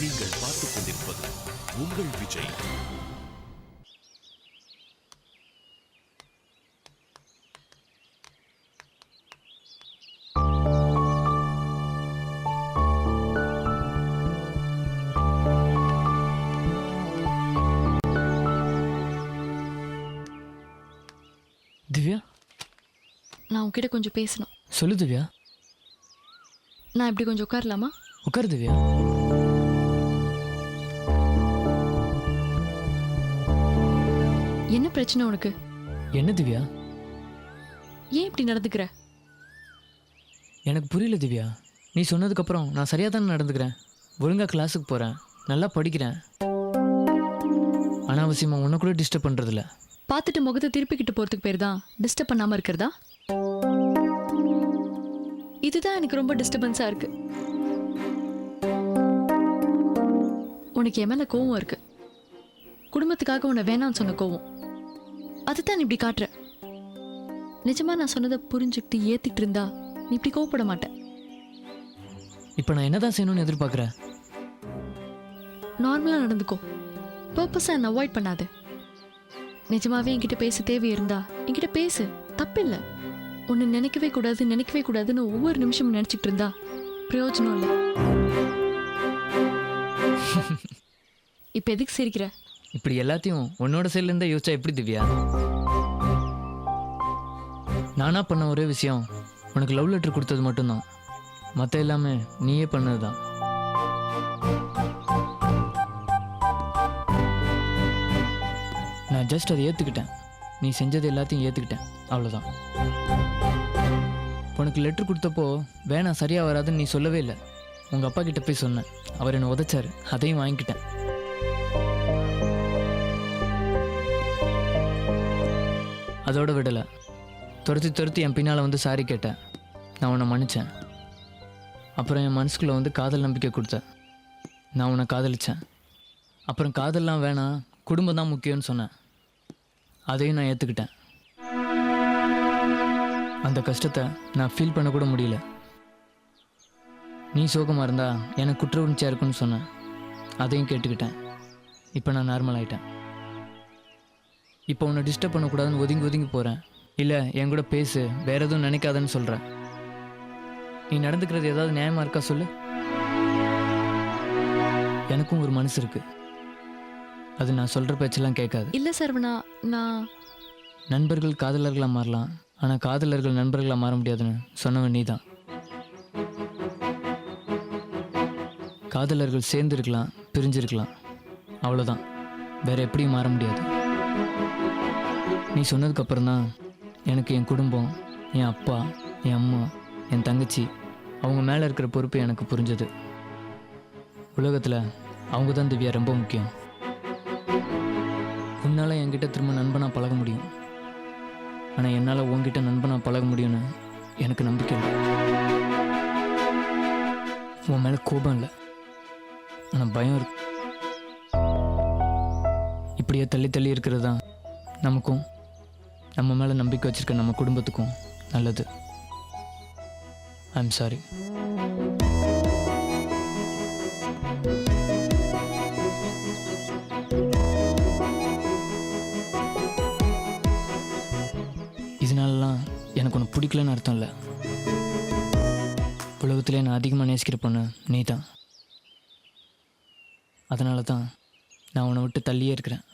நீங்கள் பார்த்துக் கொண்டிருப்பது உங்கள் விஜய். திவ்யா, நான் உன்கிட்ட கொஞ்சம் பேசணும். சொல்லு திவ்யா. நான் இப்படி கொஞ்சம் உட்காரலாமா? உட்காரு திவ்யா. என்ன பிரச்சனை உனக்கு? என்ன திவ்யா? ஏன் இப்படி நடந்துக்கிற? எனக்கு புரியல திவ்யா. நீ சொன்னதுக்கப்புறம் நான் சரியாக தானே நடந்துக்கிறேன். ஒழுங்காக கிளாஸுக்கு போகிறேன், நல்லா படிக்கிறேன். அனாவசியமாக உன்னை கூட டிஸ்டர்ப் பண்ணுறதில்ல. பார்த்துட்டு முகத்தை திருப்பிக்கிட்டு போகிறதுக்கு பேர் தான் டிஸ்டர்ப் பண்ணாமல் இருக்கிறதா? இதுதான் எனக்கு ரொம்ப டிஸ்டர்பன்ஸாக இருக்கு. உனக்கு என் மேலே கோவம் இருக்கு. குடும்பத்துக்காக உன்னை வேணான்னு சொன்ன கோவம். அதுதான் நீ இப்படி காட்டுற. நிஜமா நான் சொன்னதை புரிஞ்சுக்கிட்டு ஏத்திட்டு இருந்தா நீ இப்படி கோவப்பட மாட்டேன். இப்போ நான் என்னதான் செய்யணும்னு எதிர்பார்க்குறேன்? நார்மலாக நடந்துக்கோ. பர்பஸாக என்ன அவாய்ட் பண்ணாது. நிஜமாவே என்கிட்ட பேச தேவை இருந்தா என்கிட்ட பேசு, தப்பில்லை. ஒன்று நினைக்கவே கூடாதுன்னு ஒவ்வொரு நிமிஷமும் நினச்சிக்கிட்டு இருந்தா பிரயோஜனம் இல்லை. இப்போ எதுக்கு சிரிக்கிற? இப்படி எல்லாத்தையும் உன்னோட சைட்லேருந்தே யோசிச்சா எப்படி திவ்யா? நானா பண்ண ஒரே விஷயம் உனக்கு லவ் லெட்டர் கொடுத்தது மட்டும்தான். மற்ற எல்லாமே நீயே பண்ணது தான். நான் ஜஸ்ட் அதை ஏற்றுக்கிட்டேன். நீ செஞ்சது எல்லாத்தையும் ஏற்றுக்கிட்டேன், அவ்வளோதான். உனக்கு லெட்டர் கொடுத்தப்போ வேணாம் சரியாக வராதுன்னு நீ சொல்லவே இல்லை. உங்கள் அப்பா கிட்ட போய் சொன்னேன், அவர் என்னை உதைச்சார், அதையும் வாங்கிக்கிட்டேன். அதோட விடலை, துரத்தி என் பின்னால் வந்து சாரி கேட்டேன். நான் உன்னை மன்னித்தேன். அப்புறம் என் மனசுக்குள்ளே வந்து காதல் நம்பிக்கை கொடுத்தேன். நான் உன்னை காதலித்தேன். அப்புறம் காதல்லாம் வேணாம், குடும்பம் தான் முக்கியம்னு சொன்னேன். அதையும் நான் ஏற்றுக்கிட்டேன். அந்த கஷ்டத்தை நான் ஃபீல் பண்ண கூட முடியல. நீ சோகமாக இருந்தா எனக்கு குற்ற உணர்ச்சியாக இருக்குன்னு சொன்னேன். அதையும் கேட்டுக்கிட்டேன். இப்போ நான் நார்மல் ஆகிட்டேன். இப்போ உன்னை டிஸ்டர்ப் பண்ணக்கூடாதுன்னு ஒதுங்கி போகிறேன். இல்லை என் கூட பேசு, வேற எதுவும் நினைக்காதன்னு சொல்கிறேன். நீ நடந்துக்கிறது ஏதாவது நியாயமாக இருக்கா சொல்லு? எனக்கும் ஒரு மனசு இருக்கு. அது நான் சொல்கிற பேச்செல்லாம் கேட்காது. இல்லை சரவணா, நான் நண்பர்கள் காதலர்களாக மாறலாம், ஆனால் காதலர்கள் நண்பர்களாக மாற முடியாதுன்னு சொன்னவன் நீ தான். காதலர்கள் சேர்ந்துருக்கலாம், பிரிஞ்சிருக்கலாம், அவ்வளோதான். வேற எப்படியும் மாற முடியாது. நீ சொன்னதுக்கப்புறம் தான் எனக்கு என் குடும்பம், என் அப்பா, என் அம்மா, என் தங்கச்சி, அவங்க மேலே இருக்கிற பொறுப்பு எனக்கு புரிஞ்சது. உலகத்தில் அவங்க தான் திவ்யா ரொம்ப முக்கியம். உன்னால் என்கிட்ட திரும்ப நண்பனாக பழக முடியும், ஆனால் என்னால் உன்கிட்ட நண்பனாக பழக முடியும்னு எனக்கு நம்பிக்கை இல்லை. உன் மேலே கோபம் இல்லை, ஆனால் பயம் இருக்கு. இப்படியே தள்ளி இருக்கிறது தான் நமக்கும் நம்ம மேலே நம்பிக்கை வச்சிருக்க நம்ம குடும்பத்துக்கும் நல்லது. I'm sorry. இதனாலலாம் எனக்கு ஒன்று பிடிக்கலன்னு அர்த்தம் இல்லை. உலகத்திலே நான் அதிகமாக நேசிக்கிற பொண்ணு நீ தான். அதனால தான் நான் உன்னை விட்டு தள்ளியே இருக்கிறேன்.